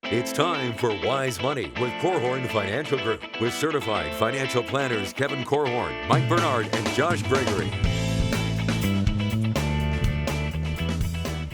It's time for Wise Money with Korhorn Financial Group with certified financial planners Kevin Korhorn, Mike Bernard, and Josh Gregory.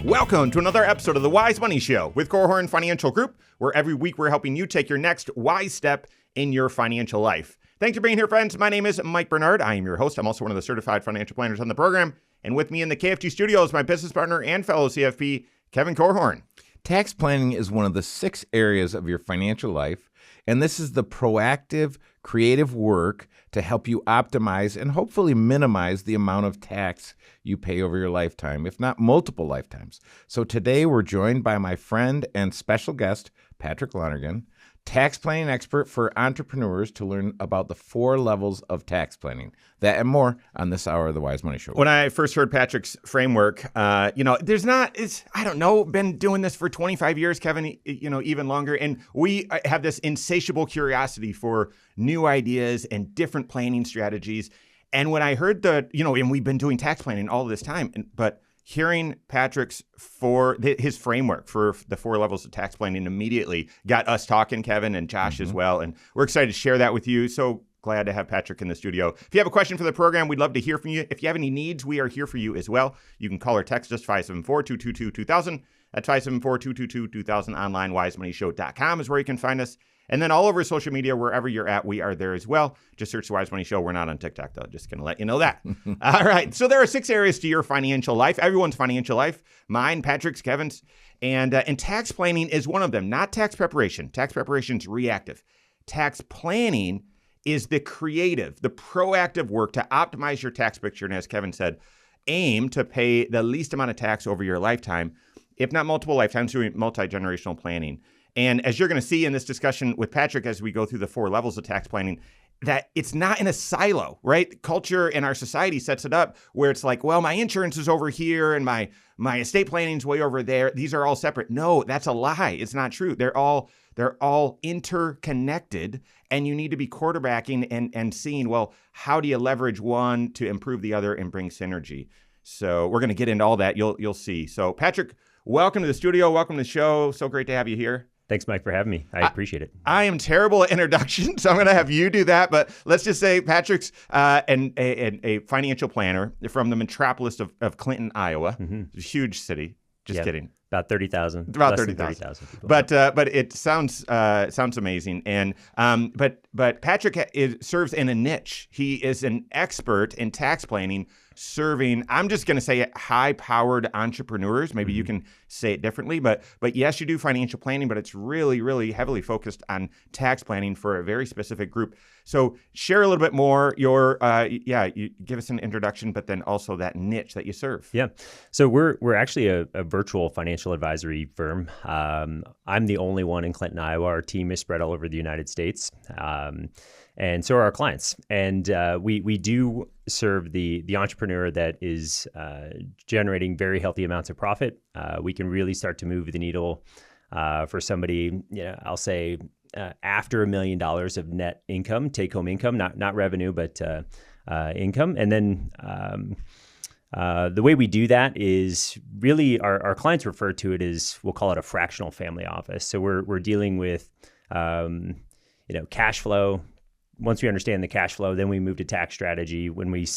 Welcome to another episode of the Wise Money Show with Korhorn Financial Group, where every week we're helping you take your next wise step in your financial life. Thanks for being here, friends. My name is Mike Bernard. I am your host. I'm also one of the certified financial planners on the program. And with me in the KFG studio is my business partner and fellow CFP, Kevin Korhorn. Tax planning is one of the 6 areas of your financial life, and this is the proactive, creative work to help you optimize and hopefully minimize the amount of tax you pay over your lifetime, if not multiple lifetimes. So today we're joined by my friend and special guest, Patrick Lonergan, tax planning expert for entrepreneurs, to learn about the 4 levels of tax planning. That and more on this hour of the Wise Money Show. When I first heard Patrick's framework, I don't know, been doing this for 25 years, Kevin, even longer. And we have this insatiable curiosity for new ideas and different planning strategies. And when I heard and we've been doing tax planning all this time, but hearing Patrick's his framework for the 4 levels of tax planning immediately got us talking, Kevin and Josh as well. And we're excited to share that with you. So glad to have Patrick in the studio. If you have a question for the program, we'd love to hear from you. If you have any needs, we are here for you as well. You can call or text us 574-222-2000. That's 574-222-2000. Online, wisemoneyshow.com is where you can find us. And then all over social media, wherever you're at, we are there as well. Just search the Wise Money Show. We're not on TikTok, though. Just going to let you know that. All right. So there are 6 areas to your financial life, everyone's financial life, mine, Patrick's, Kevin's. And tax planning is one of them, not tax preparation. Tax preparation is reactive. Tax planning is the creative, the proactive work to optimize your tax picture. And as Kevin said, aim to pay the least amount of tax over your lifetime, if not multiple lifetimes, doing multi-generational planning. And as you're going to see in this discussion with Patrick as we go through the 4 levels of tax planning, that it's not in a silo, right? Culture in our society sets it up where it's like, well, my insurance is over here and my estate planning is way over there. These are all separate. No, that's a lie. It's not true. They're all interconnected, and you need to be quarterbacking and seeing, well, how do you leverage one to improve the other and bring synergy? So we're going to get into all that. You'll see. So Patrick, welcome to the studio. Welcome to the show. So great to have you here. Thanks, Mike, for having me. I appreciate it. I am terrible at introductions, so I'm going to have you do that. But let's just say Patrick's a financial planner from the metropolis of Clinton, Iowa. It's a huge city. Just kidding. About 30,000. About 30,000 people. But it sounds amazing. And but Patrick serves in a niche. He is an expert in tax planning, serving, I'm just going to say it, high-powered entrepreneurs. Maybe you can say it differently, but yes, you do financial planning, but it's really, really heavily focused on tax planning for a very specific group. So share a little bit more you give us an introduction, but then also that niche that you serve. Yeah. So we're actually a virtual financial advisory firm. I'm the only one in Clinton, Iowa. Our team is spread all over the United States. And so are our clients. And we do serve the entrepreneur that is generating very healthy amounts of profit. We can really start to move the needle for somebody, I'll say after $1 million of net income, take-home income, not revenue, but income. And then the way we do that is really our clients refer to it as, we'll call it a fractional family office. So we're dealing with cash flow. Once we understand the cash flow, then we move to tax strategy. When we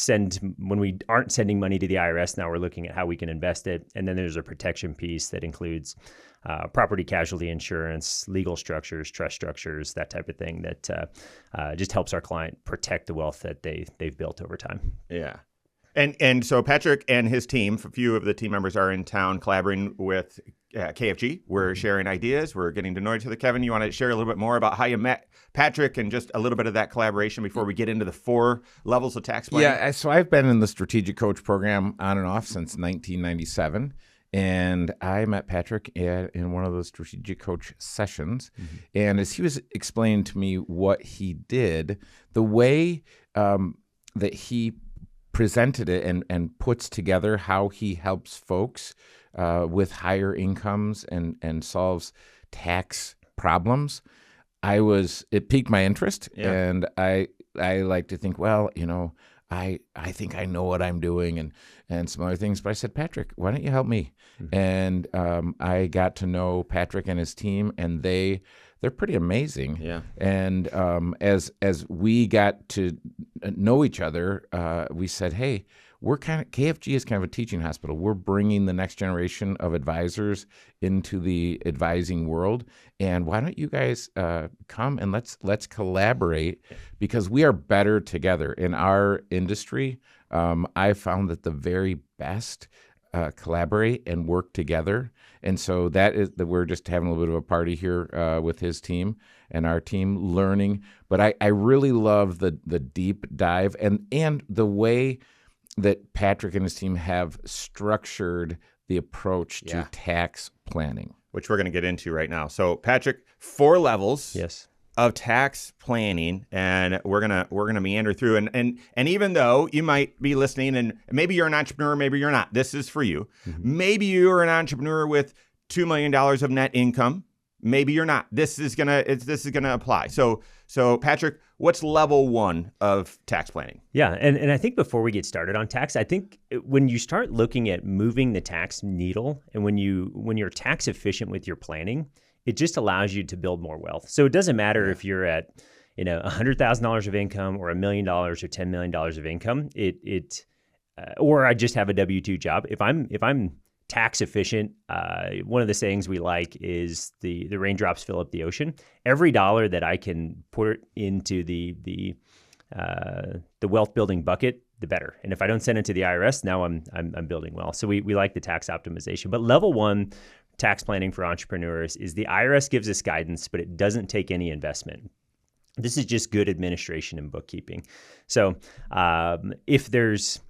aren't sending money to the IRS, now we're looking at how we can invest it. And then there's a protection piece that includes property casualty insurance, legal structures, trust structures, that type of thing that just helps our client protect the wealth that they've built over time. Yeah. And so Patrick and his team, a few of the team members are in town collaborating with KFG. We're sharing ideas. We're getting to know each other. Kevin, you want to share a little bit more about how you met Patrick and just a little bit of that collaboration before we get into the 4 levels of tax planning? Yeah, so I've been in the strategic coach program on and off since 1997. And I met Patrick in one of those strategic coach sessions. And as he was explaining to me what he did, the way that he presented it and puts together how he helps folks with higher incomes and solves tax problems, it piqued my interest. Yeah. And I like to think, well, I think I know what I'm doing and some other things. But I said, Patrick, why don't you help me? And I got to know Patrick and his team, and they're pretty amazing. Yeah. And as we got to know each other, we said, hey, KFG is kind of a teaching hospital. We're bringing the next generation of advisors into the advising world, and why don't you guys come and let's collaborate, because we are better together in our industry. I found that the very best collaborate and work together, and so that is that we're just having a little bit of a party here with his team and our team learning. But I really love the deep dive and the way that Patrick and his team have structured the approach to tax planning, which we're going to get into right now. So, Patrick, 4 levels of tax planning, and we're gonna meander through. And even though you might be listening, and maybe you're an entrepreneur, maybe you're not, this is for you. Maybe you're an entrepreneur with $2 million of net income. Maybe you're not. This is gonna apply. So Patrick, what's level 1 of tax planning? Yeah, and I think before we get started on tax, I think when you start looking at moving the tax needle, and when you're tax efficient with your planning, it just allows you to build more wealth. So it doesn't matter if you're at $100,000 of income or $1 million or $10 million of income. Or I just have a W-2 job. If I'm tax efficient, one of the sayings we like is the raindrops fill up the ocean. Every dollar that I can put into the wealth building bucket, the better. And if I don't send it to the IRS, now I'm building wealth. So we like the tax optimization. But level 1 tax planning for entrepreneurs is the IRS gives us guidance, but it doesn't take any investment. This is just good administration and bookkeeping. So if there's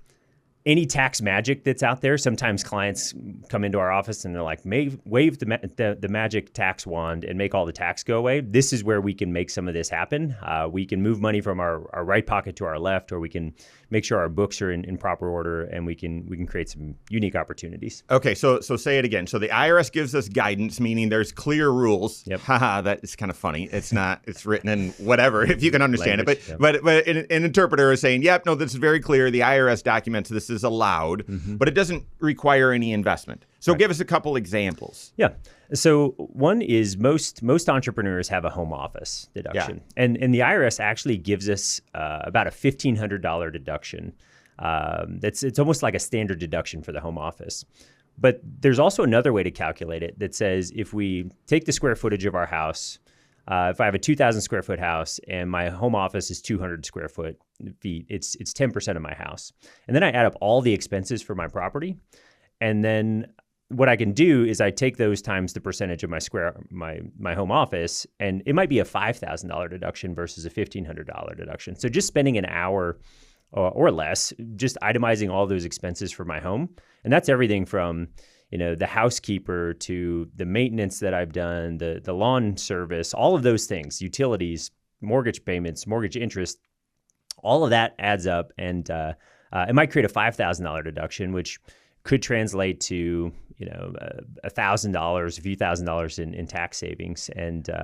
any tax magic that's out there, sometimes clients come into our office and they're like, wave the magic tax wand and make all the tax go away. This is where we can make some of this happen. We can move money from our right pocket to our left, or we can make sure our books are in proper order, and we can create some unique opportunities. Okay, so say it again. So the IRS gives us guidance, meaning there's clear rules. Yep. Haha, that is kind of funny. It's not. It's written in whatever, if you can understand Language, it. But an interpreter is saying, yep, no, this is very clear. The IRS documents this is allowed, but it doesn't require any investment. So give us a couple examples. Yeah. So one is most entrepreneurs have a home office deduction, and the IRS actually gives us about a $1,500 deduction. It's almost like a standard deduction for the home office. But there's also another way to calculate it that says if we take the square footage of our house, if I have a 2,000 square foot house and my home office is 200 square feet, it's 10% of my house. And then I add up all the expenses for my property, and then what I can do is I take those times the percentage of my home office, and it might be a $5,000 deduction versus a $1,500 deduction. So just spending an hour or less, just itemizing all those expenses for my home, and that's everything from the housekeeper to the maintenance that I've done, the lawn service, all of those things, utilities, mortgage payments, mortgage interest, all of that adds up, and it might create a $5,000 deduction, which could translate to $1,000, a few $1,000s in tax savings.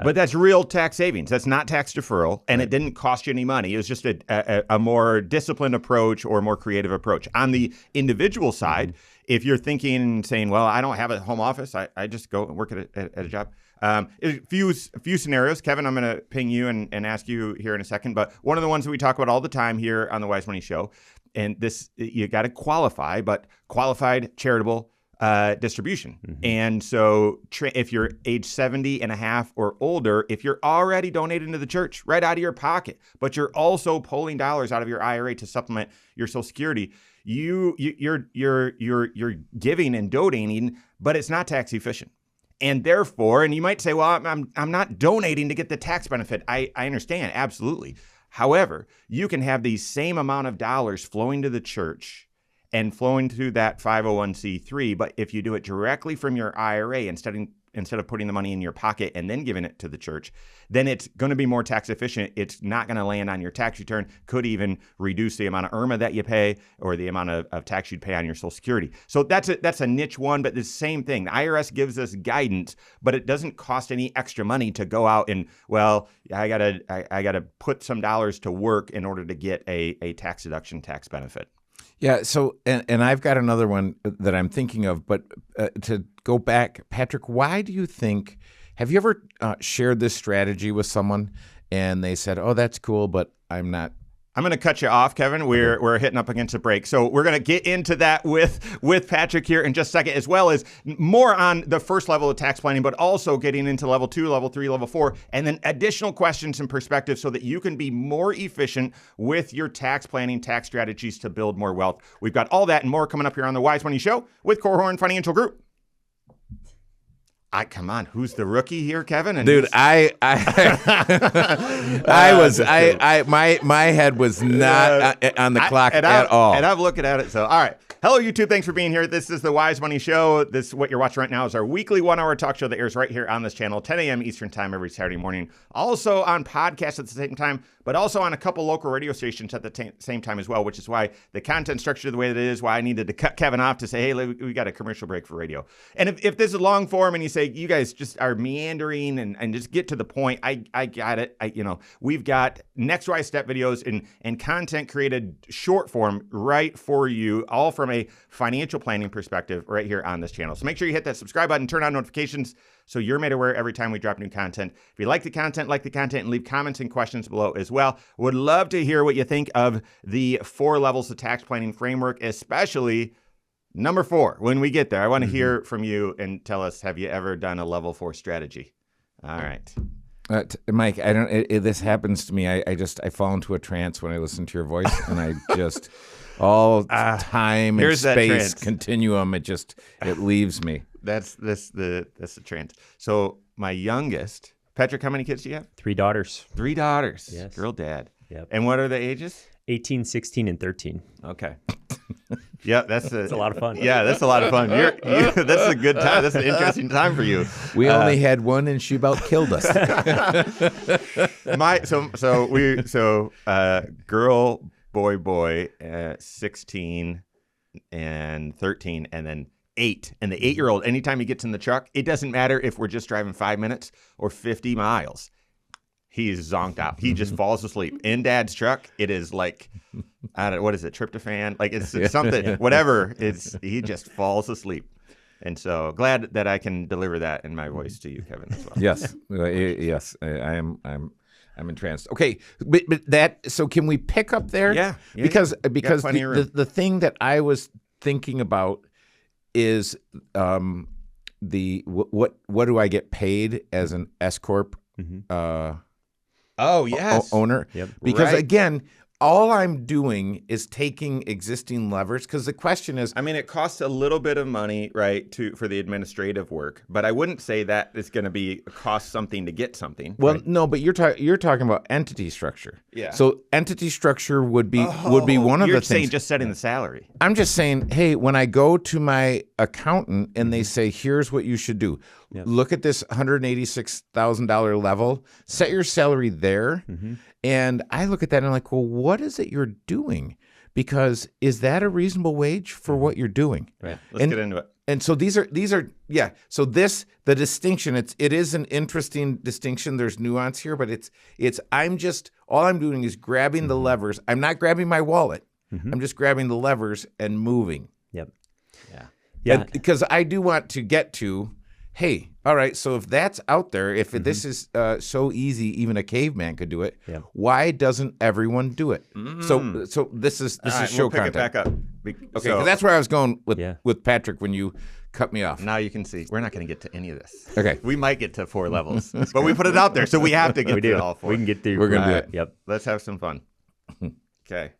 But that's real tax savings. That's not tax deferral, and it didn't cost you any money. It was just a more disciplined approach or more creative approach. On the individual side, if you're thinking and saying, well, I don't have a home office, I just go and work at a job. A few scenarios. Kevin, I'm going to ping you and ask you here in a second. But one of the ones that we talk about all the time here on the Wise Money Show, and this, you got to qualify, but qualified charitable distribution. And so if you're age 70 and a half or older, if you're already donating to the church right out of your pocket, but you're also pulling dollars out of your IRA to supplement your Social Security, you're giving and donating, but it's not tax efficient. And therefore, and you might say, well, I'm not donating to get the tax benefit. I understand, absolutely. However, you can have the same amount of dollars flowing to the church and flowing to that 501c3, but if you do it directly from your IRA instead instead of putting the money in your pocket and then giving it to the church, then it's going to be more tax efficient. It's not going to land on your tax return, could even reduce the amount of IRMA that you pay or the amount of tax you'd pay on your Social Security. So that's a niche one, but the same thing. The IRS gives us guidance, but it doesn't cost any extra money to go out and, well, I gotta put some dollars to work in order to get a tax deduction tax benefit. Yeah. So, and I've got another one that I'm thinking of, but to go back, Patrick, why do you think, have you ever shared this strategy with someone and they said, oh, that's cool, but I'm not? I'm going to cut you off, Kevin. We're hitting up against a break. So we're going to get into that with Patrick here in just a second, as well as more on the first level of tax planning, but also getting into level 2, level 3, level 4, and then additional questions and perspectives so that you can be more efficient with your tax planning, tax strategies to build more wealth. We've got all that and more coming up here on the Wise Money Show with Korhorn Financial Group. Come on, who's the rookie here, Kevin? And dude, my head was not on the clock at all. And I'm looking at it. So, all right. Hello, YouTube. Thanks for being here. This is the Wise Money Show. What you're watching right now is our weekly 1-hour talk show that airs right here on this channel, 10 a.m. Eastern Time every Saturday morning. Also on podcast at the same time, but also on a couple local radio stations at the same time as well, which is why the content structured the way that it is, why I needed to cut Kevin off to say, hey, we got a commercial break for radio. And if this is long form and you say, you guys just are meandering and just get to the point, I got it. We've got next wise step videos and content created short form right for you, all from a financial planning perspective right here on this channel. So make sure you hit that subscribe button, turn on notifications so you're made aware every time we drop new content. If you like the content, and leave comments and questions below as well. Would love to hear what you think of the 4 levels of tax planning framework, especially number 4. When we get there, I want to hear from you and tell us, have you ever done a level 4 strategy? All right. Mike, I don't. This happens to me. I fall into a trance when I listen to your voice, and I just all time and space continuum. It leaves me. That's the trance. So my youngest, Patrick, how many kids do you have? 3 daughters. 3 daughters. Yes. Girl dad. Yep. And what are the ages? 18, 16, and 13. Okay. Yeah, that's a lot of fun. Yeah, that's a lot of fun. That's a good time. That's an interesting time for you. We only had one, and she about killed us. Girl, boy, 16 and 13, and then 8. And the 8-year-old, anytime he gets in the truck, it doesn't matter if we're just driving 5 minutes or 50 miles. He's zonked out. He just falls asleep. In Dad's truck, it is like, I don't know, what is it, tryptophan? Like it's something, whatever. He just falls asleep. And so glad that I can deliver that in my voice to you, Kevin, as well. Yes, yes, I'm entranced. Okay, but that. So can we pick up there? Yeah. Because the thing that I was thinking about is what do I get paid as an S corp? Oh, yes. Owner. Yep. Because again, all I'm doing is taking existing levers, because the question is, I mean, it costs a little bit of money, right, for the administrative work, but I wouldn't say that it's going to cost something to get something. Well, right? no, but you're talking about entity structure. Yeah. So entity structure would be one of the things. You're saying just setting the salary. I'm just saying, hey, when I go to my accountant and they say, here's what you should do. Yep. Look at this $186,000 level. Set your salary there. Mm-hmm. And I look at that and I'm like, well, what is it you're doing? Because is that a reasonable wage for what you're doing? Right. Let's get into it. And so these are yeah. So the distinction, it is an interesting distinction. There's nuance here, but it's all I'm doing is grabbing the levers. I'm not grabbing my wallet. Mm-hmm. I'm just grabbing the levers and moving. Yep. Yeah. Because I do want to get to, hey, all right, so if that's out there, if this is so easy, even a caveman could do it, why doesn't everyone do it? So this is show content. Pick it back up. Okay, so that's where I was going with Patrick when you cut me off. Now you can see. We're not going to get to any of this. Okay. We might get to 4 levels, but we put it out there, so we have to get to all 4. We can get through. We're going to do it. Yep. Let's have some fun. Okay.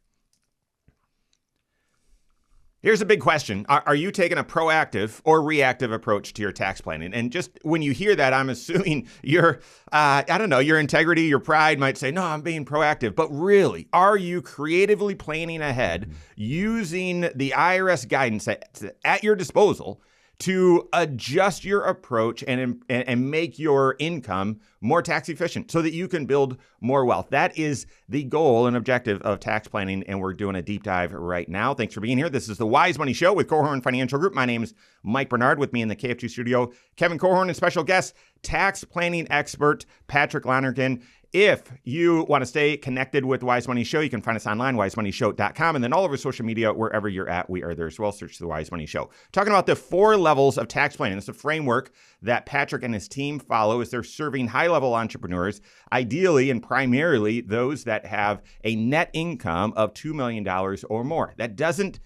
Here's a big question. Are you taking a proactive or reactive approach to your tax planning? And just when you hear that, I'm assuming your integrity, your pride might say, no, I'm being proactive. But really, are you creatively planning ahead using the IRS guidance at your disposal to adjust your approach and make your income more tax efficient so that you can build more wealth. That is the goal and objective of tax planning, and we're doing a deep dive right now. Thanks for being here. This is the Wise Money Show with Korhorn Financial Group. My name is Mike Bernard. With me in the KF2 studio, Kevin Korhorn, and special guest, tax planning expert Patrick Lonergan. If you want to stay connected with the Wise Money Show, you can find us online, wisemoneyshow.com, and then all over social media, wherever you're at, we are there as well. Search the Wise Money Show. Talking about the 4 levels of tax planning. It's a framework that Patrick and his team follow as they're serving high-level entrepreneurs, ideally and primarily those that have a net income of $2 million or more. It doesn't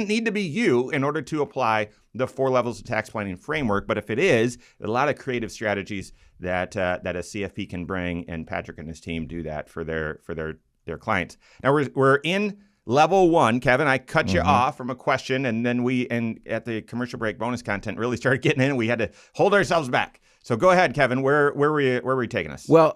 need to be you in order to apply the 4 levels of tax planning framework, but if it is, a lot of creative strategies that a CFP can bring, and Patrick and his team do that for their clients. Now we're in level 1, Kevin. I cut you off from a question, and then at the commercial break, bonus content really started getting in. We had to hold ourselves back. So go ahead, Kevin. Where were you taking us? Well,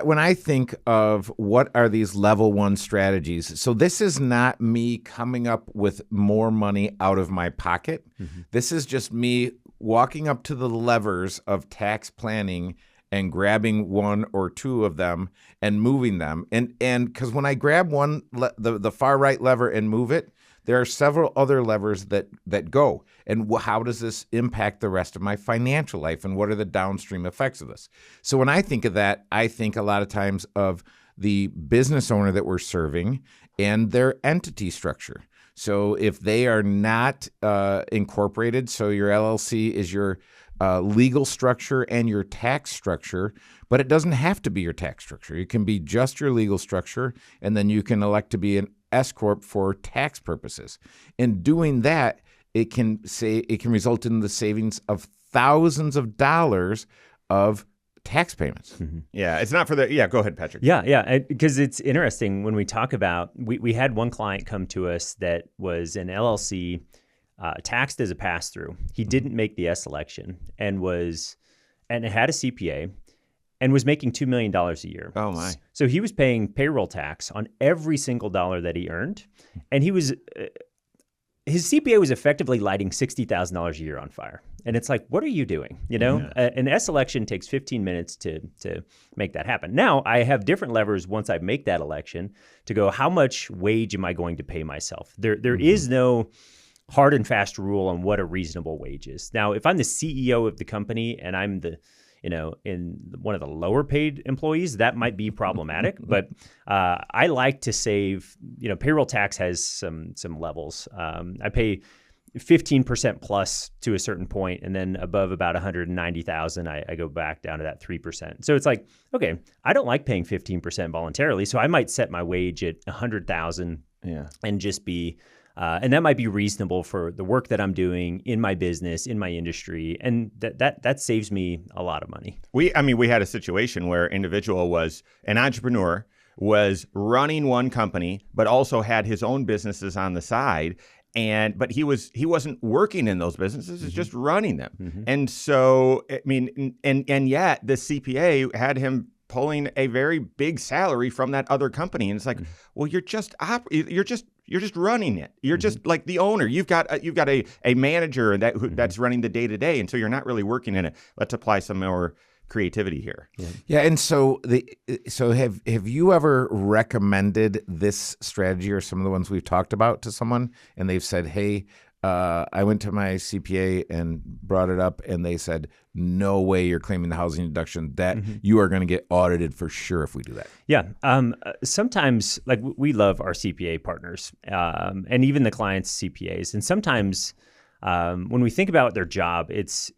when I think of what are these level 1 strategies, so this is not me coming up with more money out of my pocket. Mm-hmm. This is just me walking up to the levers of tax planning and grabbing 1 or 2 of them and moving them. And because when I grab one, the far right lever and move it, there are several other levers that go. And how does this impact the rest of my financial life? And what are the downstream effects of this? So when I think of that, I think a lot of times of the business owner that we're serving and their entity structure. So if they are not incorporated, so your LLC is your legal structure and your tax structure, but it doesn't have to be your tax structure. It can be just your legal structure, and then you can elect to be an S corp for tax purposes. In doing that, it can result in the savings of thousands of dollars of tax payments. Mm-hmm. Yeah, it's not for the. Yeah, go ahead, Patrick. Yeah, because it's interesting when we talk about. We had one client come to us that was an LLC, taxed as a pass-through. He didn't make the S election and had a CPA and was making $2 million a year. Oh my! So he was paying payroll tax on every single dollar that he earned, and he was. His CPA was effectively lighting $60,000 a year on fire. And it's like, what are you doing? You know, an S election takes 15 minutes to make that happen. Now I have different levers once I make that election to go, how much wage am I going to pay myself? There is no hard and fast rule on what a reasonable wage is. Now, if I'm the CEO of the company and I'm in one of the lower paid employees, that might be problematic. But I like to save, payroll tax has some levels. I pay 15% plus to a certain point, and then above about 190,000, I go back down to that 3%. So it's like, okay, I don't like paying 15% voluntarily, so I might set my wage at 100,000 and just be and that might be reasonable for the work that I'm doing in my business, in my industry, and that saves me a lot of money. We had a situation where an individual was an entrepreneur, was running one company, but also had his own businesses on the side. But he wasn't working in those businesses; it's just running them. Mm-hmm. And so, and yet the CPA had him pulling a very big salary from that other company, and it's like, well, you're just running it. You're just like the owner. You've got a manager that's running the day to day, and so you're not really working in it. Let's apply some more creativity here. Yeah, and so have you ever recommended this strategy or some of the ones we've talked about to someone, and they've said, "Hey, I went to my CPA and brought it up, and they said, no way you're claiming the housing deduction. That you are going to get audited for sure if we do that." Yeah. Sometimes, like, we love our CPA partners and even the clients' CPAs. And sometimes when we think about their job, it's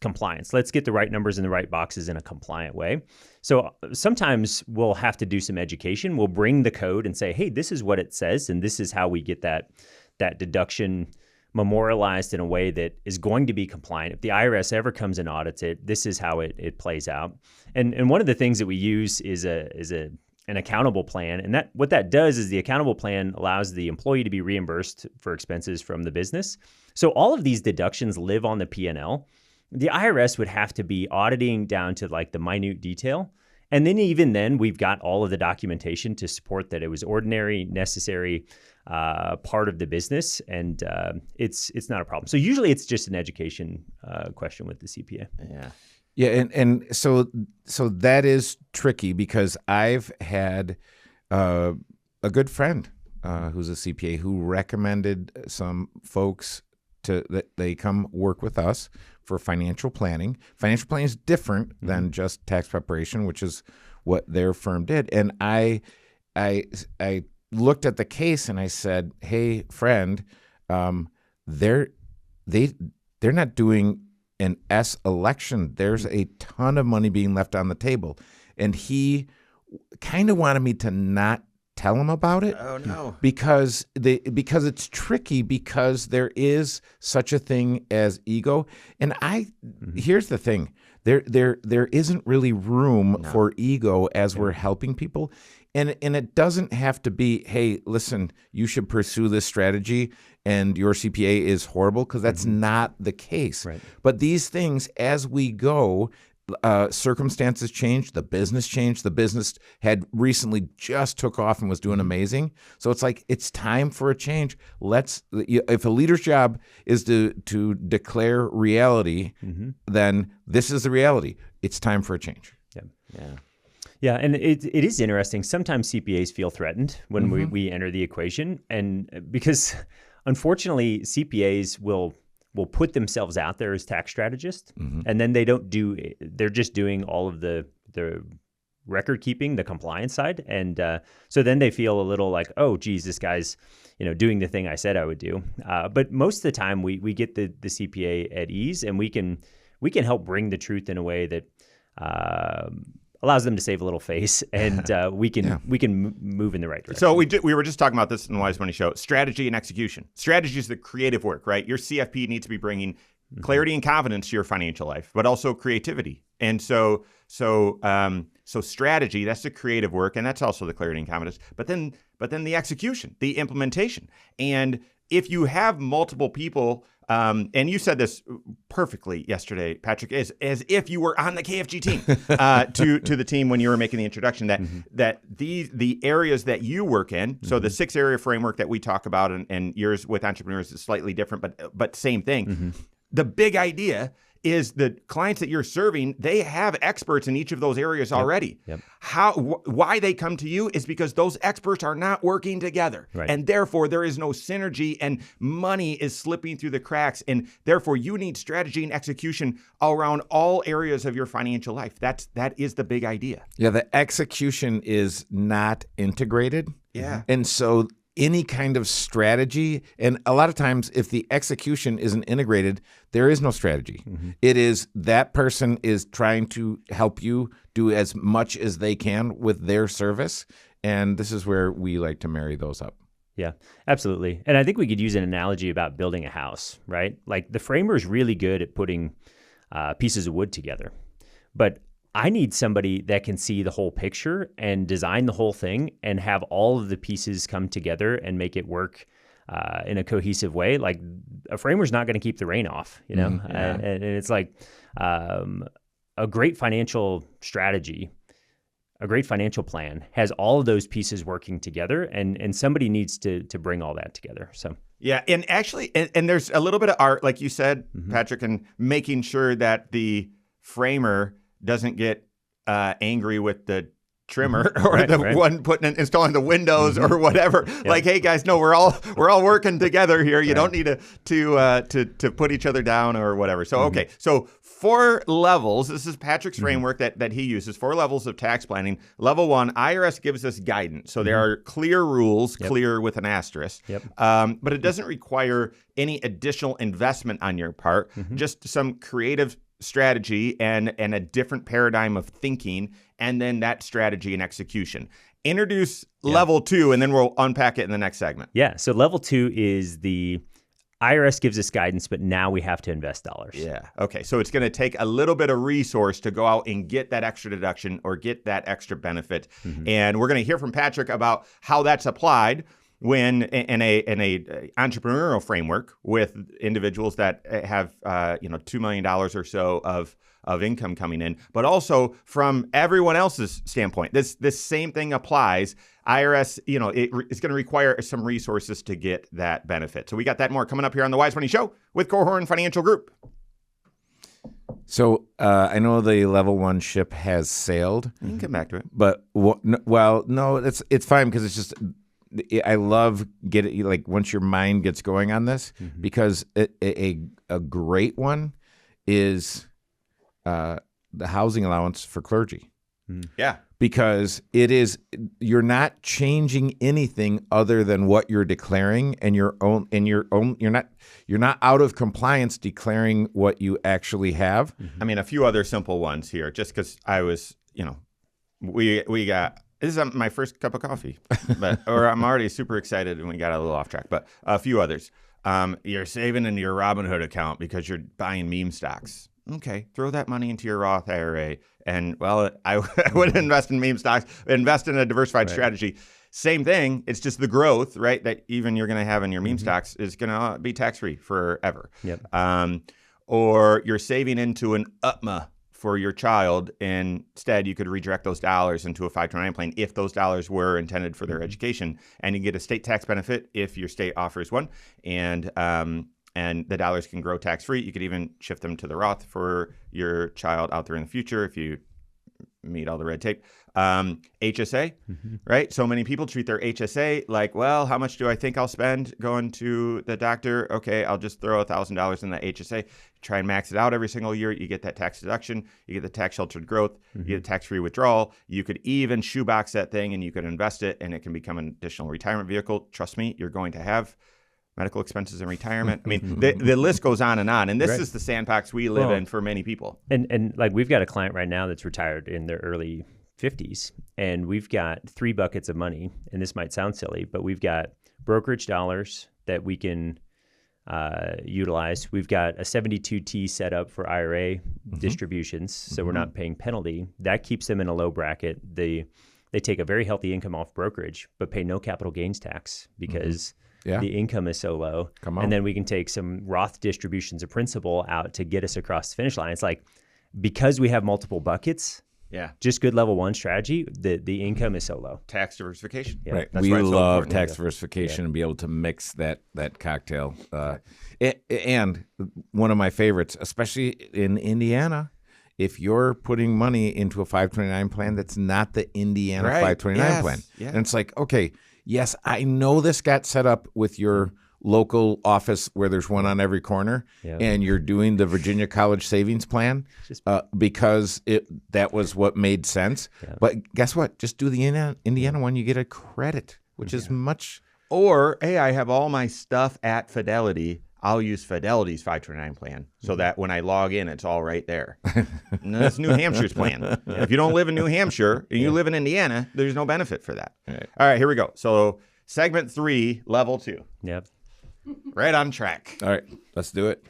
compliance. Let's get the right numbers in the right boxes in a compliant way. So sometimes we'll have to do some education. We'll bring the code and say, hey, this is what it says, and this is how we get that deduction memorialized in a way that is going to be compliant. If the IRS ever comes and audits it, this is how it plays out. And one of the things that we use is an accountable plan. And what that does is the accountable plan allows the employee to be reimbursed for expenses from the business. So all of these deductions live on the P&L. The IRS would have to be auditing down to like the minute detail And then even then, we've got all of the documentation to support that it was ordinary, necessary part of the business, and it's not a problem. So usually it's just an education question with the CPA. Yeah. Yeah, and so that is tricky because I've had a good friend who's a CPA who recommended some folks that they come work with us for financial planning. Financial planning is different than just tax preparation, which is what their firm did. And I looked at the case and I said, "Hey, friend, they're not doing an S election. There's a ton of money being left on the table." And he kind of wanted me to not tell him about it. Oh no. Because it's tricky because there is such a thing as ego. And here's the thing. There isn't really room for ego as we're helping people. And it doesn't have to be, hey, listen, you should pursue this strategy and your CPA is horrible, because that's not the case. Right. But these things, as we go, circumstances change, the business changed. The business had recently just took off and was doing amazing. So it's like, it's time for a change. If a leader's job is to declare reality, then this is the reality. It's time for a change. Yeah, and it is interesting. Sometimes CPAs feel threatened when we enter the equation, and because unfortunately CPAs will put themselves out there as tax strategists, and then they're just doing all of the record keeping, the compliance side, and so then they feel a little like, oh geez, this guy's doing the thing I said I would do. But most of the time we get the CPA at ease, and we can help bring the truth in a way that allows them to save a little face, and we can move in the right direction. So we were just talking about this in the Wise Money Show. Strategy and execution. Strategy is the creative work, right? Your CFP needs to be bringing clarity and confidence to your financial life, but also creativity. And so strategy, that's the creative work, and that's also the clarity and confidence. But then the execution, the implementation. And if you have multiple people, and you said this perfectly yesterday, Patrick, as if you were on the KFG team to the team when you were making the introduction, that the areas that you work in, so the 6-area framework that we talk about, and yours with entrepreneurs is slightly different, but same thing. The big idea is the clients that you're serving, they have experts in each of those areas already. Why they come to you is because those experts are not working together. Right. And therefore there is no synergy, and money is slipping through the cracks. And therefore you need strategy and execution around all areas of your financial life. That is the big idea. Yeah, the execution is not integrated. Yeah. And so any kind of strategy, and a lot of times if the execution isn't integrated, there is no strategy. It is that person is trying to help you do as much as they can with their service, and this is where we like to marry those up. Yeah, absolutely. And I think we could use an analogy about building a house, right? Like the framer is really good at putting pieces of wood together, but I need somebody that can see the whole picture and design the whole thing and have all of the pieces come together and make it work in a cohesive way. Like a framer's not going to keep the rain off, and it's like a great financial strategy, a great financial plan has all of those pieces working together, and somebody needs to bring all that together. So. Yeah, and actually, and there's a little bit of art, like you said, Patrick, and making sure that the framer doesn't get angry with the trimmer or one installing the windows or whatever. Yep. Like, hey guys, no, we're all working together here. You don't need to put each other down or whatever. So okay, so 4 levels. This is Patrick's framework that he uses. 4 levels of tax planning. Level 1, IRS gives us guidance. So there are clear rules, clear with an asterisk. But it doesn't require any additional investment on your part. Just some creative strategy and a different paradigm of thinking, and then that strategy and execution. Introduce level 2, and then we'll unpack it in the next segment. Yeah. So level 2 is the IRS gives us guidance, but now we have to invest dollars. Yeah. Okay. So it's going to take a little bit of resource to go out and get that extra deduction or get that extra benefit. And we're going to hear from Patrick about how that's applied. when in a entrepreneurial framework with individuals that have $2 million or so of income coming in, but also from everyone else's standpoint. This same thing applies. IRS, it's going to require some resources to get that benefit. So we got that more coming up here on the Wise Money Show with Korhorn Financial Group. So I know the level 1 ship has sailed. You can come back to it. But no, it's fine because it's just I love once your mind gets going on this, because a great one is the housing allowance for clergy. Yeah. Because you're not changing anything other than what you're declaring, and you're not out of compliance declaring what you actually have. I mean, a few other simple ones here, just because I was, we got, this is my first cup of coffee, or I'm already super excited and we got a little off track, but a few others. You're saving into your Robinhood account because you're buying meme stocks. Okay, throw that money into your Roth IRA. And, I would invest in meme stocks, invest in a diversified strategy. Same thing. It's just the growth, right, that even you're going to have in your meme stocks is going to be tax-free forever. Yep. Or you're saving into an UTMA for your child. Instead, you could redirect those dollars into a 529 plan if those dollars were intended for their education. And you get a state tax benefit if your state offers one. And the dollars can grow tax-free. You could even shift them to the Roth for your child out there in the future if you meet all the red tape. HSA, right? So many people treat their HSA like, well, how much do I think I'll spend going to the doctor? Okay, I'll just throw $1,000 in the HSA, try and max it out every single year. You get that tax deduction, you get the tax-sheltered growth, you get a tax-free withdrawal. You could even shoebox that thing and you could invest it and it can become an additional retirement vehicle. Trust me, you're going to have medical expenses in retirement. I mean, the list goes on. And this is the sandbox we live in for many people. And like we've got a client right now that's retired in their early 50s, and we've got 3 buckets of money. And this might sound silly, but we've got brokerage dollars that we can utilize. We've got a 72T set up for IRA distributions, so we're not paying penalty. That keeps them in a low bracket. They take a very healthy income off brokerage, but pay no capital gains tax because the income is so low. And then we can take some Roth distributions of principal out to get us across the finish line. It's like, because we have multiple buckets, just good level 1 strategy, the income is so low. Tax diversification. Yeah. Right. That's we why it's so love important. tax diversification and be able to mix that cocktail. And one of my favorites, especially in Indiana, if you're putting money into a 529 plan, that's not the Indiana 529 plan. Yeah. And it's like, okay, yes, I know this got set up with your local office where there's one on every corner, and you're doing the Virginia College Savings Plan because that was what made sense. Yeah. But guess what? Just do the Indiana one. You get a credit, which is much. Or, hey, I have all my stuff at Fidelity. I'll use Fidelity's 529 plan so that when I log in, it's all right there. And that's New Hampshire's plan. If you don't live in New Hampshire and you live in Indiana, there's no benefit for that. All right, here we go. So segment 3, level 2. Yep. Right on track. All right, let's do it.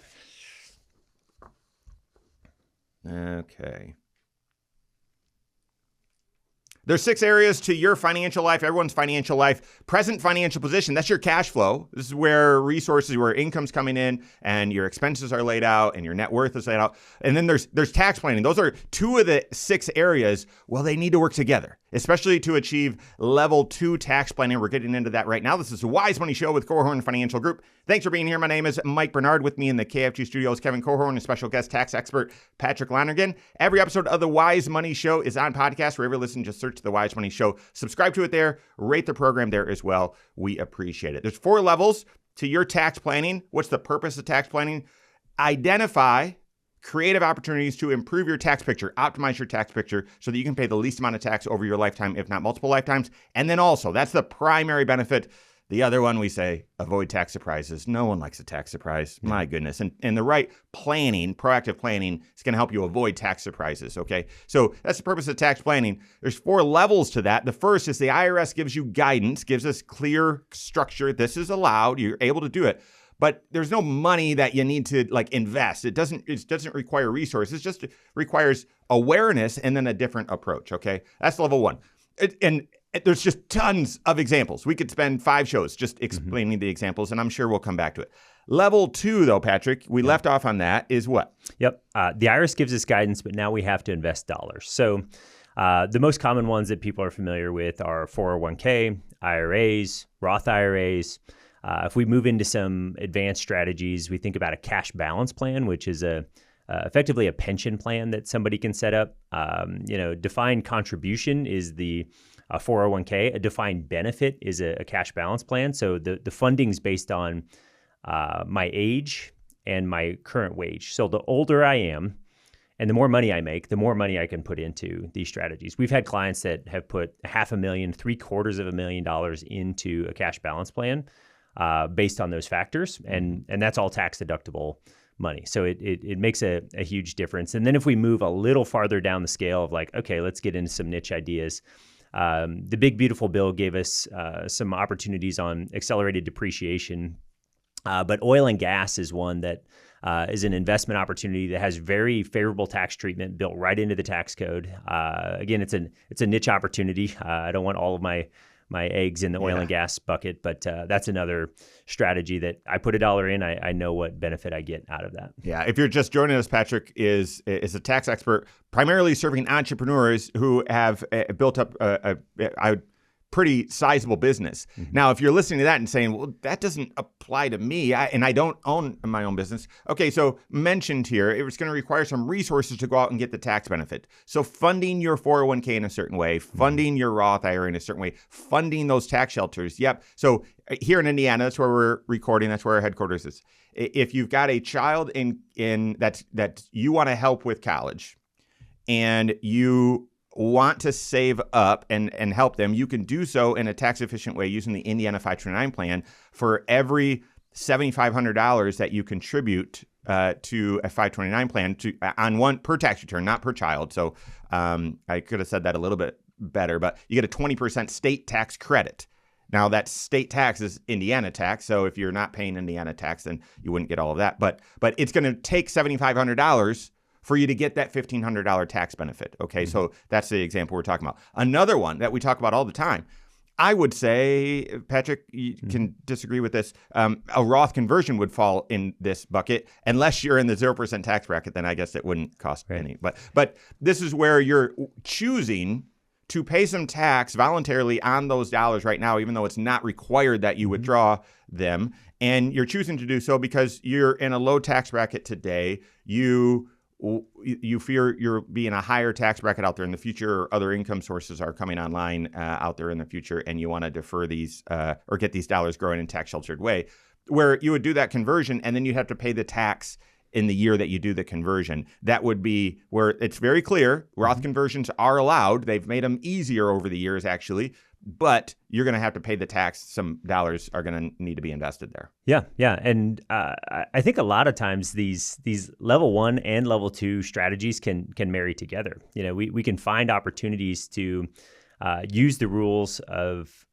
Okay. There's 6 areas to your financial life, everyone's financial life. Present financial position, that's your cash flow. This is where where income's coming in and your expenses are laid out and your net worth is laid out. And then there's tax planning. Those are 2 of the 6 areas. Well, they need to work together, especially to achieve level 2 tax planning. We're getting into that right now. This is the Wise Money Show with Korhorn Financial Group. Thanks for being here. My name is Mike Bernard. With me in the KFG studios, Kevin Korhorn, and special guest tax expert Patrick Lonergan. Every episode of the Wise Money Show is on podcast. Wherever you listen, just search the Wise Money Show. Subscribe to it there. Rate the program there as well. We appreciate it. There's 4 levels to your tax planning. What's the purpose of tax planning? Identify creative opportunities to improve your tax picture, optimize your tax picture so that you can pay the least amount of tax over your lifetime, if not multiple lifetimes. And then also, that's the primary benefit. The other one, we say, avoid tax surprises. No one likes a tax surprise. My goodness. And the right planning, proactive planning, is going to help you avoid tax surprises, okay? So that's the purpose of tax planning. There's 4 levels to that. The first is the IRS gives you guidance, gives us clear structure. This is allowed. You're able to do it. But there's no money that you need to invest. It doesn't require resources. It just requires awareness and then a different approach, okay? That's level 1. And there's just tons of examples. We could spend 5 shows just explaining the examples, and I'm sure we'll come back to it. Level 2, though, Patrick, we left off on that, is what? Yep. The IRS gives us guidance, but now we have to invest dollars. So the most common ones that people are familiar with are 401k, IRAs, Roth IRAs. If we move into some advanced strategies, we think about a cash balance plan, which is effectively a pension plan that somebody can set up. Defined contribution is the 401k. A defined benefit is a cash balance plan. So the funding's based on my age and my current wage. So the older I am and the more money I make, the more money I can put into these strategies. We've had clients that have put $500,000, $750,000 into a cash balance plan based on those factors. And that's all tax deductible money. So it makes a huge difference. And then if we move a little farther down the scale of like, okay, let's get into some niche ideas. The Big Beautiful Bill gave us some opportunities on accelerated depreciation. But oil and gas is one that is an investment opportunity that has very favorable tax treatment built right into the tax code. Again, it's a niche opportunity. I don't want all of my eggs in the oil and gas bucket, but that's another strategy that I put $1 in. I know what benefit I get out of that. Yeah. If you're just joining us, Patrick is a tax expert, primarily serving entrepreneurs who have built up a pretty sizable business. Now, if you're listening to that and saying, well, that doesn't apply to me, and I don't own my own business. Okay, so mentioned here, it's going to require some resources to go out and get the tax benefit. So funding your 401k in a certain way, funding your Roth IRA in a certain way, funding those tax shelters. Yep. So here in Indiana, that's where we're recording. That's where our headquarters is. If you've got a child in that you want to help with college and you want to save up and help them, you can do so in a tax efficient way using the Indiana 529 plan. For every $7,500 that you contribute to a 529 plan on one per tax return, not per child. So I could have said that a little bit better, but you get a 20% state tax credit. Now that state tax is Indiana tax. So if you're not paying Indiana tax, then you wouldn't get all of that. But it's going to take $7,500 for you to get that $1,500 tax benefit. Okay, so that's the example we're talking about. Another one that we talk about all the time, I would say, Patrick, you can disagree with this, a Roth conversion would fall in this bucket. Unless you're in the 0% tax bracket, then I guess it wouldn't cost any. But this is where you're choosing to pay some tax voluntarily on those dollars right now, even though it's not required that you withdraw them. And you're choosing to do so because you're in a low tax bracket today. You fear you're being a higher tax bracket out there in the future, or other income sources are coming online out there in the future, and you want to defer these or get these dollars growing in tax sheltered way, where you would do that conversion and then you'd have to pay the tax in the year that you do the conversion. That would be where it's very clear Roth conversions are allowed. They've made them easier over the years, actually, but you're going to have to pay the tax. Some dollars are going to need to be invested there. Yeah. And I think a lot of times these level 1 and level 2 strategies can marry together. You know, we can find opportunities to use the rules of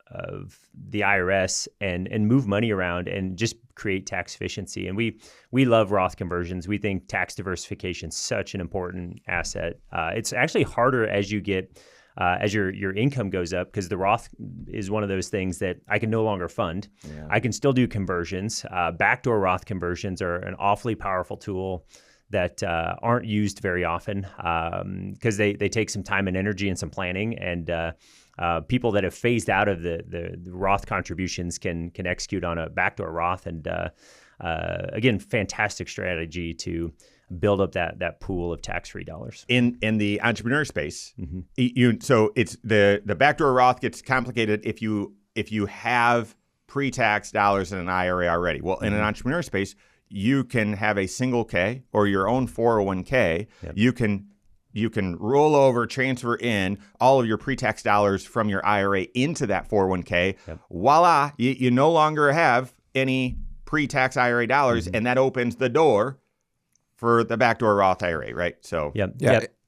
the IRS and move money around and just create tax efficiency. And we love Roth conversions. We think tax diversification is such an important asset. It's actually harder as you get as your income goes up, because the Roth is one of those things that I can no longer fund. Yeah. I can still do conversions. Backdoor Roth conversions are an awfully powerful tool that aren't used very often because they take some time and energy and some planning. And people that have phased out of the Roth contributions can execute on a backdoor Roth. And again, fantastic strategy to build up that pool of tax-free dollars. In the entrepreneur space, so it's the backdoor Roth gets complicated if you have pre-tax dollars in an IRA already. Well, in an entrepreneur space, you can have a single K or your own 401k. Yep. You can roll over, transfer in all of your pre-tax dollars from your IRA into that 401k. Yep. Voila, you no longer have any pre-tax IRA dollars, and that opens the door for the backdoor Roth IRA, right? So yeah.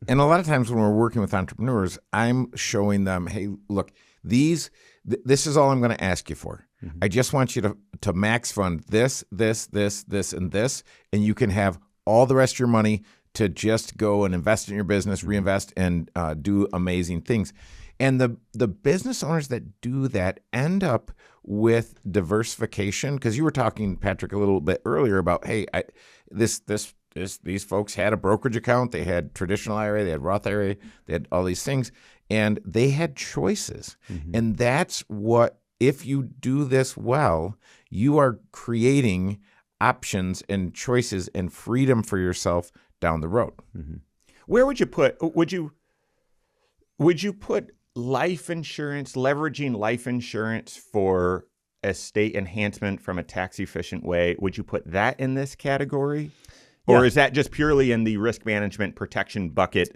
And a lot of times when we're working with entrepreneurs, I'm showing them, hey, look, this is all I'm going to ask you for. I just want you to max fund this, and this, and you can have all the rest of your money to just go and invest in your business, reinvest, and do amazing things. And the business owners that do that end up with diversification, because you were talking, Patrick, a little bit earlier about, hey, these folks had a brokerage account, they had traditional IRA, they had Roth IRA, they had all these things, and they had choices. And that's what, if you do this well, you are creating options and choices and freedom for yourself down the road. Where would you put? Would you put life insurance, leveraging life insurance for estate enhancement from a tax efficient way? Would you put that in this category? Or is that just purely in the risk management protection bucket,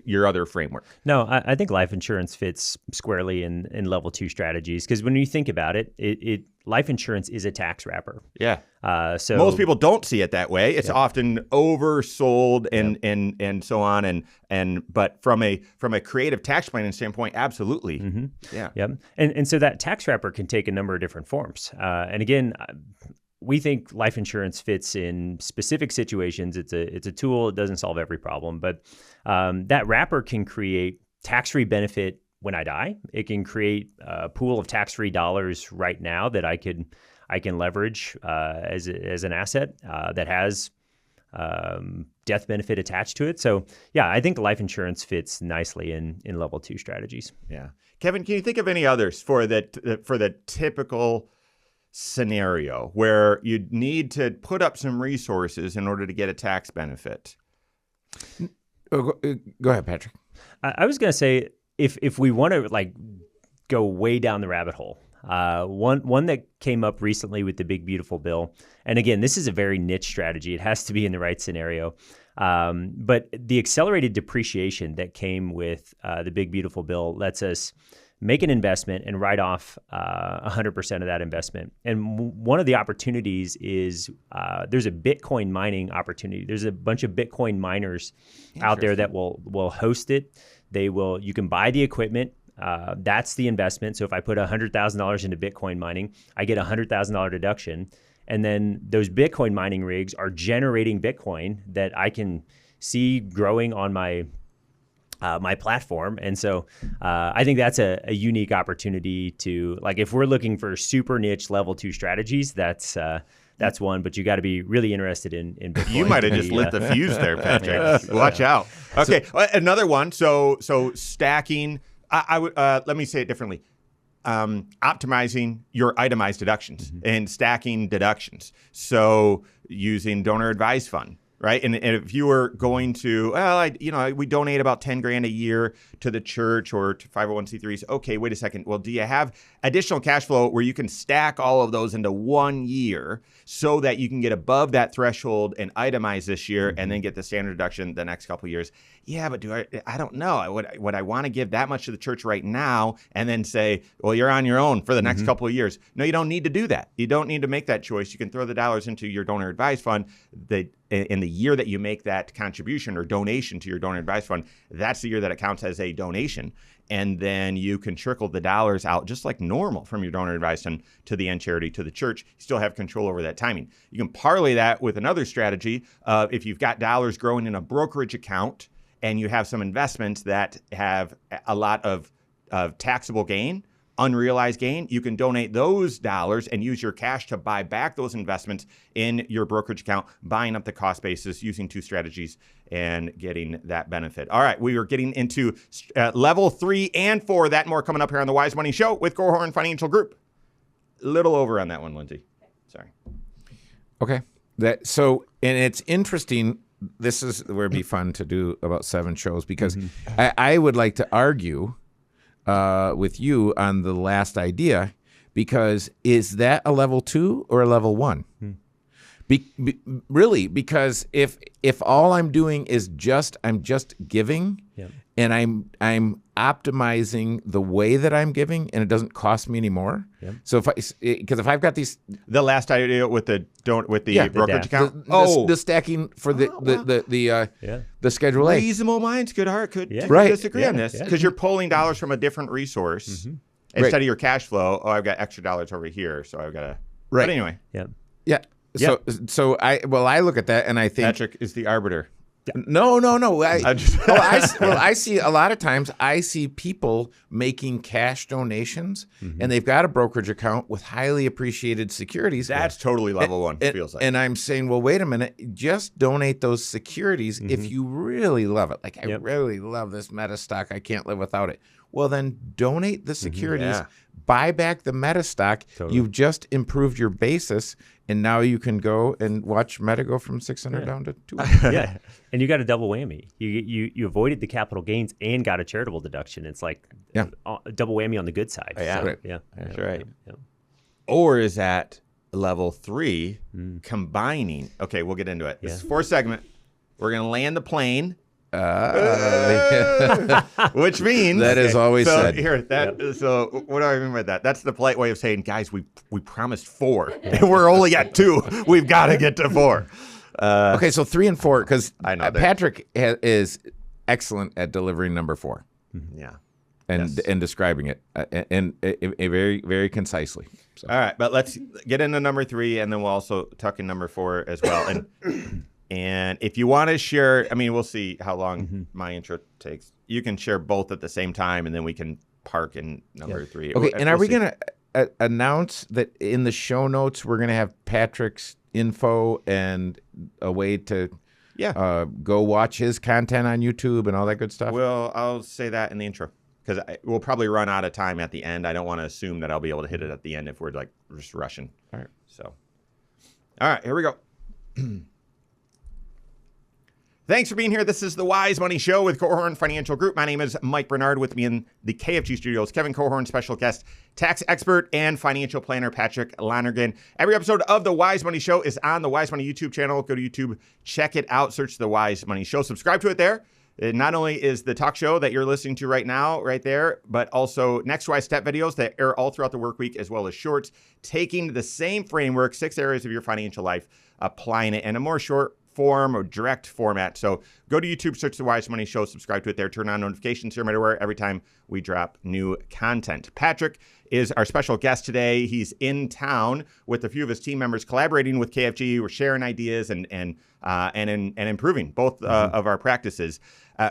your other framework? No, I think life insurance fits squarely in level 2 strategies, because when you think about it, life insurance is a tax wrapper. Yeah. So most people don't see it that way. It's often oversold and so on. But from a creative tax planning standpoint, absolutely. Yeah. Yep. And so that tax wrapper can take a number of different forms. And again, we think life insurance fits in specific situations. It's a tool. It doesn't solve every problem, but that wrapper can create tax-free benefit when I die. It can create a pool of tax-free dollars right now that I can leverage as an asset that has death benefit attached to it. So yeah, I think life insurance fits nicely in level 2 strategies. Yeah, Kevin, can you think of any others for the typical scenario where you'd need to put up some resources in order to get a tax benefit? Go ahead, Patrick. I was going to say, if we want to go way down the rabbit hole, one that came up recently with the Big Beautiful Bill, and again, this is a very niche strategy. It has to be in the right scenario. But the accelerated depreciation that came with the Big Beautiful Bill lets us make an investment and write off 100% of that investment. And one of the opportunities is there's a Bitcoin mining opportunity. There's a bunch of Bitcoin miners out there that will host it. You can buy the equipment. That's the investment. So if I put $100,000 into Bitcoin mining, I get a $100,000 deduction. And then those Bitcoin mining rigs are generating Bitcoin that I can see growing on my platform. And so I think that's a unique opportunity to, if we're looking for super niche level 2 strategies, that's one, but you got to be really interested in Bitcoin. You might have just lit the fuse there, Patrick. Watch out. Okay, another one. So stacking, I would, let me say it differently. Optimizing your itemized deductions and stacking deductions. So using donor advised fund. Right. And if you were going to, we donate about 10 grand a year to the church or to 501c3s. Okay, wait a second. Well, do you have additional cash flow where you can stack all of those into 1 year so that you can get above that threshold and itemize this year and then get the standard deduction the next couple of years? Yeah, but I don't know. Would I want to give that much to the church right now and then say, well, you're on your own for the next couple of years? No, you don't need to do that. You don't need to make that choice. You can throw the dollars into your donor advised fund. In the year that you make that contribution or donation to your donor advised fund, that's the year that it counts as a donation. And then you can trickle the dollars out just like normal from your donor advised fund to the end charity, to the church. You still have control over that timing. You can parlay that with another strategy. If you've got dollars growing in a brokerage account and you have some investments that have a lot of taxable gain, unrealized gain, you can donate those dollars and use your cash to buy back those investments in your brokerage account, buying up the cost basis using 2 strategies and getting that benefit. All right, we are getting into level 3 and 4. That and more coming up here on the Wise Money Show with Korhorn Financial Group. A little over on that one, Lindsay. Sorry. Okay. And it's interesting. This is where it'd be fun to do about 7 shows, because I would like to argue with you on the last idea, because is that a level 2 or a level 1? Really, because if all I'm doing is I'm just giving, and I'm optimizing the way that I'm giving, and it doesn't cost me any more. So if I've got these, the last idea with the brokerage account, the stacking for the Schedule A. Reasonable minds could disagree on this, because you're pulling dollars from a different resource instead of your cash flow. Oh, I've got extra dollars over here, so I've got to. Right. But anyway, So I look at that and I think Patrick is the arbiter. No. I I see a lot of times. I see people making cash donations, and they've got a brokerage account with highly appreciated securities. That's totally level one. And, Feels like. and I'm saying, well, wait a minute. Just donate those securities if you really love it. Like, I really love this Meta stock. I can't live without it. Well, then donate the securities. Yeah. Buy back the Meta stock. Totally. You've just improved your basis, and now you can go and watch Meta go from 600 down to 200. Yeah, and you got a double whammy. You avoided the capital gains and got a charitable deduction. It's like a double whammy on the good side. Yeah. So, That's right. Yeah. Or is that level 3 combining? Okay, we'll get into it. This is 4th segment. We're going to land the plane. Which means That is always said. Here, so what do I mean by that? That's the polite way of saying, guys, we promised 4, and we're only at 2. We've got to get to 4. Okay, so 3 and 4, because I know that. Patrick is excellent at delivering number 4 Yeah. and describing it and very, very concisely. So. All right, but let's get into number 3, and then we'll also tuck in number 4 as well. And if you want to share, I mean, we'll see how long my intro takes. You can share both at the same time, and then we can park in number 3. Okay, and are we see. going to announce that in the show notes we're going to have Patrick's info and a way to go watch his content on YouTube and all that good stuff? Well, I'll say that in the intro, because we'll probably run out of time at the end. I don't want to assume that I'll be able to hit it at the end if we're like just rushing. All right. So, all right, here we go. Thanks for being here. This is the Wise Money Show with Cohorn Financial Group. My name is Mike Bernard. With me in the KFG studios, Kevin Cohorn, special guest, tax expert, and financial planner, Patrick Lonergan. Every episode of the Wise Money Show is on the Wise Money YouTube channel. Go to YouTube, check it out, search the Wise Money Show. Subscribe to it there. It not only is the talk show that you're listening to right now right there, but also Next Wise Step videos that air all throughout the work week, as well as shorts, taking the same framework, 6 areas of your financial life, applying it in a more short form or direct format. So go to YouTube, search the Wise Money Show, subscribe to it there, turn on notifications here everywhere every time we drop new content. Patrick is our special guest today. He's in town with a few of his team members collaborating with KFG. We're sharing ideas and improving both of our practices.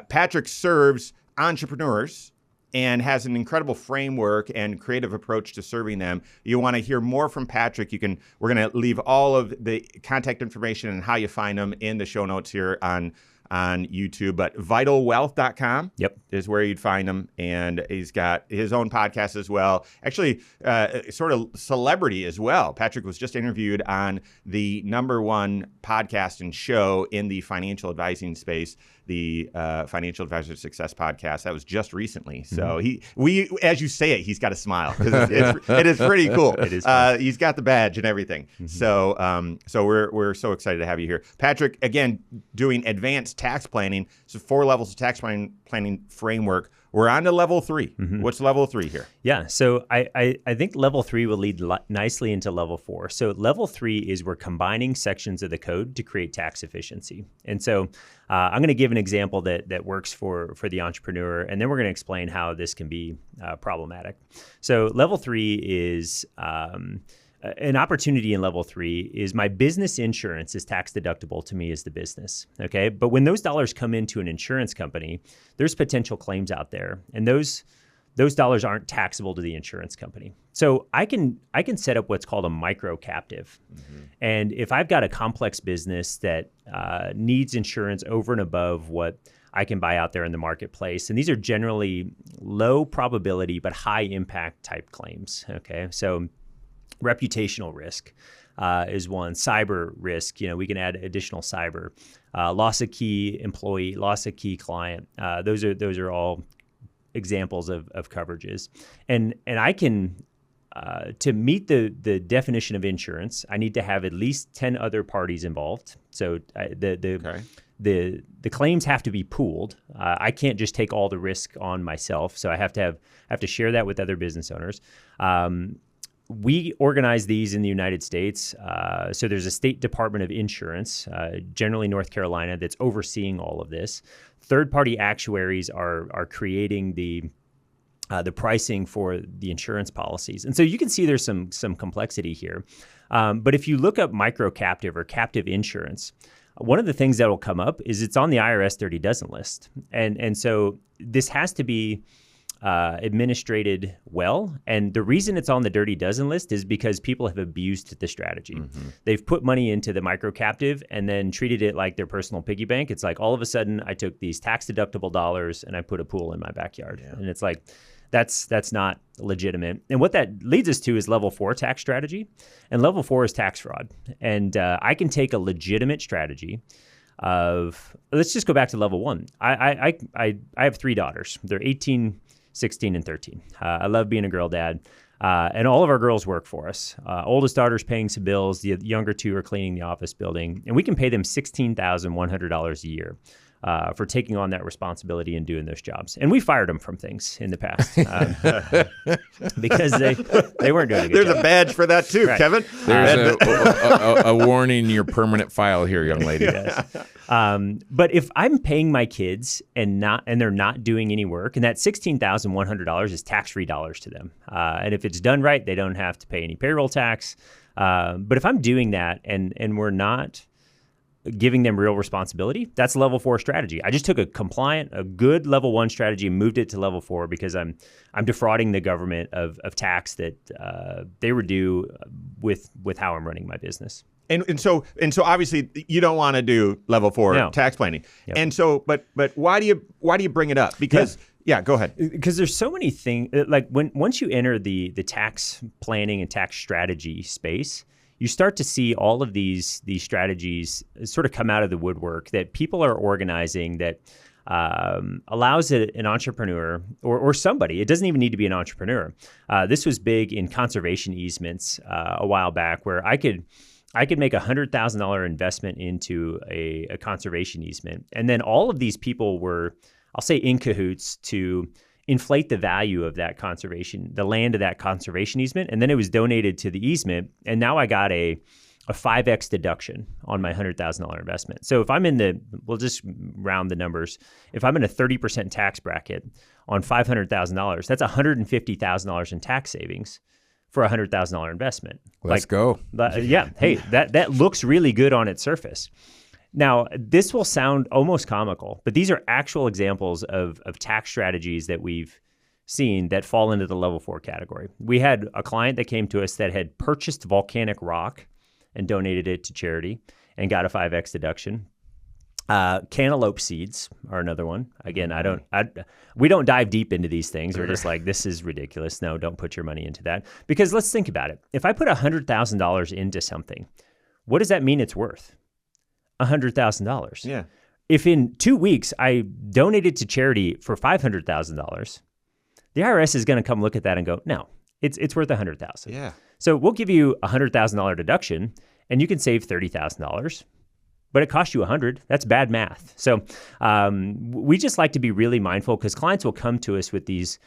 Patrick serves entrepreneurs and has an incredible framework and creative approach to serving them. You want to hear more from Patrick, we're going to leave all of the contact information and how you find them in the show notes here on YouTube. But vitalwealth.com is where you'd find him. And he's got his own podcast as well. Actually, sort of celebrity as well. Patrick was just interviewed on the #1 podcast and show in the financial advising space, the Financial Advisor Success Podcast. That was just recently. So we, as you say it, he's got a smile, because it is pretty cool. It is. He's got the badge and everything. So we're so excited to have you here, Patrick. Again, doing advanced tax planning. So 4 levels of tax planning framework. We're on to level 3. What's level 3 here? Yeah, so I think level 3 will lead nicely into level 4. So level 3 is we're combining sections of the code to create tax efficiency. And so I'm going to give an example that works for the entrepreneur, and then we're going to explain how this can be problematic. So level 3 is an opportunity in level 3 is my business insurance is tax deductible to me as the business. Okay. But when those dollars come into an insurance company, there's potential claims out there, and those dollars aren't taxable to the insurance company. So I can set up what's called a micro captive. And if I've got a complex business that needs insurance over and above what I can buy out there in the marketplace, and these are generally low probability but high impact type claims. Okay. So reputational risk is one. Cyber risk, we can add additional cyber. Loss of key employee, loss of key client. Those are all examples of coverages. And I can, to meet the definition of insurance, I need to have at least 10 other parties involved. So the claims have to be pooled. I can't just take all the risk on myself. So I have to share that with other business owners. We organize these in the United States. So there's a State Department of Insurance, generally North Carolina, that's overseeing all of this. Third-party actuaries are creating the pricing for the insurance policies. And so you can see there's some complexity here. But if you look up micro captive or captive insurance, one of the things that will come up is it's on the IRS dirty dozen list. And so this has to be administrated well. And the reason it's on the dirty dozen list is because people have abused the strategy. Mm-hmm. They've put money into the micro captive and then treated it like their personal piggy bank. It's like all of a sudden I took these tax deductible dollars and I put a pool in my backyard. Yeah. And it's like, that's not legitimate. And what that leads us to is level 4 tax strategy. And level 4 is tax fraud. And I can take a legitimate strategy of, let's just go back to level 1. I have 3 daughters. They're 18, 16, and 13. I love being a girl dad. And all of our girls work for us. Oldest daughter's paying some bills. The younger 2 are cleaning the office building. And we can pay them $16,100 a year for taking on that responsibility and doing those jobs. And we fired them from things in the past because they weren't doing a good There's job. A badge for that too, right. Kevin. There's a warning in your permanent file here, young lady. Yes. But if I'm paying my kids and they're not doing any work, and that $16,100 is tax-free dollars to them. And if it's done right, they don't have to pay any payroll tax. But if I'm doing that and we're not giving them real responsibility, that's level 4 strategy. I just took a good level 1 strategy and moved it to level 4 because I'm defrauding the government of tax that they were due with how I'm running my business. And so obviously you don't want to do level 4 tax planning. Yep. And so but why do you bring it up? Because yeah, go ahead. Because there's so many things, like once you enter the tax planning and tax strategy space, you start to see all of these strategies sort of come out of the woodwork that people are organizing that allows an entrepreneur or somebody, it doesn't even need to be an entrepreneur. This was big in conservation easements a while back where I could make $100,000 investment into a conservation easement. And then all of these people were, I'll say, in cahoots to inflate the value of that the land of that conservation easement. And then it was donated to the easement. And now I got a 5X deduction on my $100,000 investment. So if I'm we'll just round the numbers. If I'm in a 30% tax bracket on $500,000, that's $150,000 in tax savings for a $100,000 investment. Let's go. Yeah. Hey, that looks really good on its surface. Now, this will sound almost comical, but these are actual examples of tax strategies that we've seen that fall into the level 4 category. We had a client that came to us that had purchased volcanic rock and donated it to charity and got a 5X deduction. Cantaloupe seeds are another one. Again, we don't dive deep into these things. We're just like, this is ridiculous. No, don't put your money into that. Because let's think about it. If I put $100,000 into something, what does that mean it's worth? $100,000. Yeah. If in 2 weeks I donated to charity for $500,000, the IRS is going to come look at that and go, no, it's worth $100,000. Yeah. So we'll give you a $100,000 deduction, and you can save $30,000. But it cost you $100,000. That's bad math. So we just like to be really mindful because clients will come to us with these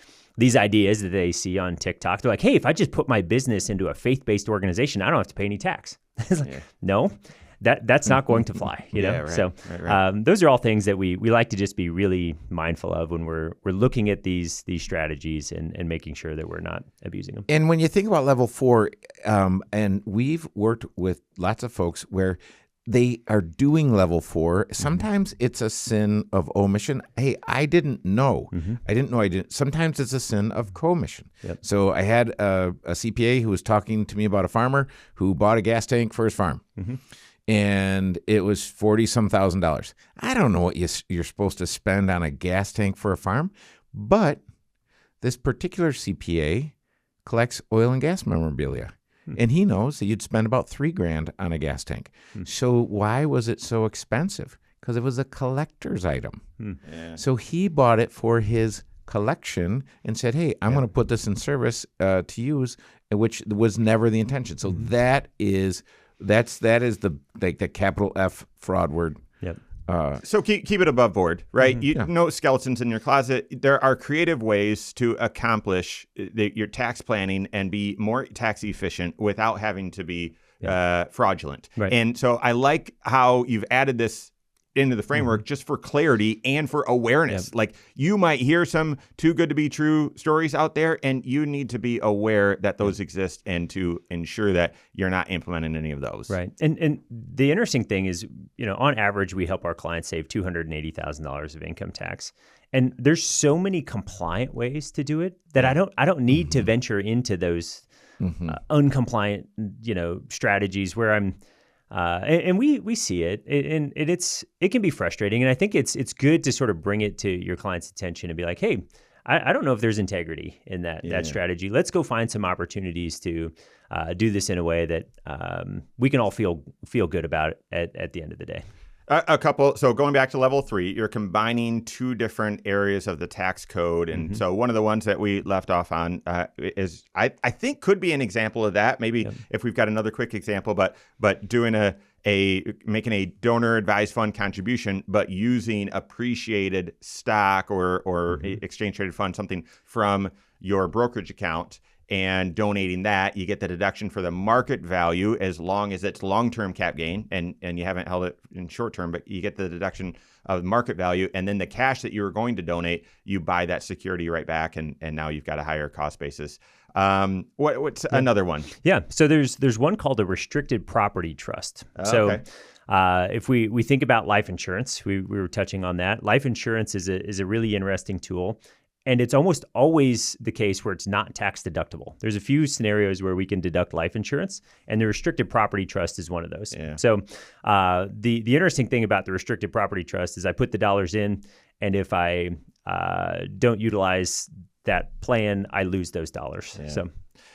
ideas that they see on TikTok. They're like, hey, if I just put my business into a faith-based organization, I don't have to pay any tax. It's like, no. That's not going to fly, you know? Yeah, right, so right. Those are all things that we like to just be really mindful of when we're looking at these strategies and making sure that we're not abusing them. And when you think about level 4, and we've worked with lots of folks where they are doing level 4. Sometimes it's a sin of omission. Hey, I didn't know. Mm-hmm. I didn't know I didn't. Sometimes it's a sin of commission. Yep. So I had a CPA who was talking to me about a farmer who bought a gas tank for his farm. Mm-hmm. And it was $40,000. I don't know what you're supposed to spend on a gas tank for a farm, but this particular CPA collects oil and gas memorabilia. And he knows that you'd spend about $3,000 on a gas tank. So why was it so expensive? Because it was a collector's item. Yeah. So he bought it for his collection and said, hey, I'm going to put this in service to use, which was never the intention. So that is the capital F fraud word. Yep. So keep it above board, right? No skeletons in your closet. There are creative ways to accomplish your tax planning and be more tax efficient without having to be fraudulent. Right. And so I like how you've added this into the framework just for clarity and for awareness. Yep. Like you might hear some too good to be true stories out there, and you need to be aware that those exist and to ensure that you're not implementing any of those. Right. And the interesting thing is, on average, we help our clients save $280,000 of income tax. And there's so many compliant ways to do it that I don't need to venture into those uncompliant, strategies where I'm. And we see it, and it can be frustrating. And I think it's good to sort of bring it to your client's attention and be like, hey, I don't know if there's integrity in that strategy. Let's go find some opportunities to do this in a way that we can all feel good about it at the end of the day. A couple. So going back to level 3, you're combining 2 different areas of the tax code. And so one of the ones that we left off on is I think could be an example of that. Maybe if we've got another quick example, but doing making a donor advised fund contribution, but using appreciated stock or exchange traded fund, something from your brokerage account, and donating that, you get the deduction for the market value as long as it's long-term cap gain and you haven't held it in short-term, but you get the deduction of market value, and then the cash that you were going to donate, you buy that security right back, and now you've got a higher cost basis. What's another one? Yeah, so there's one called a restricted property trust. Okay. If we think about life insurance, we were touching on that. Life insurance is a really interesting tool. And it's almost always the case where it's not tax deductible. There's a few scenarios where we can deduct life insurance, and the restricted property trust is one of those. Yeah. So the interesting thing about the restricted property trust is I put the dollars in, and if I don't utilize that plan, I lose those dollars. Yeah.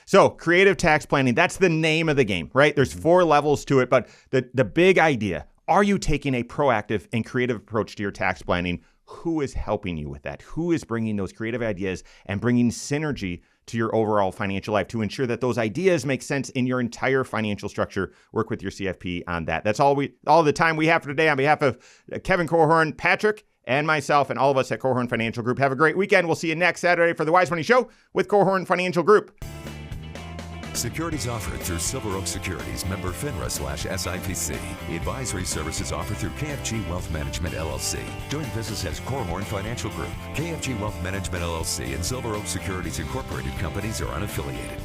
So creative tax planning, that's the name of the game, right? There's 4 levels to it, but the big idea, are you taking a proactive and creative approach to your tax planning? Who is helping you with that? Who is bringing those creative ideas and bringing synergy to your overall financial life to ensure that those ideas make sense in your entire financial structure? Work with your CFP on that. That's all the time we have for today. On behalf of Kevin Korhorn, Patrick, and myself, and all of us at Korhorn Financial Group, have a great weekend. We'll see you next Saturday for the Wise Money Show with Korhorn Financial Group. Securities offered through Silver Oak Securities, member FINRA/SIPC. Advisory services offered through KFG Wealth Management, LLC. Doing business as Korhorn Financial Group. KFG Wealth Management, LLC and Silver Oak Securities Incorporated companies are unaffiliated.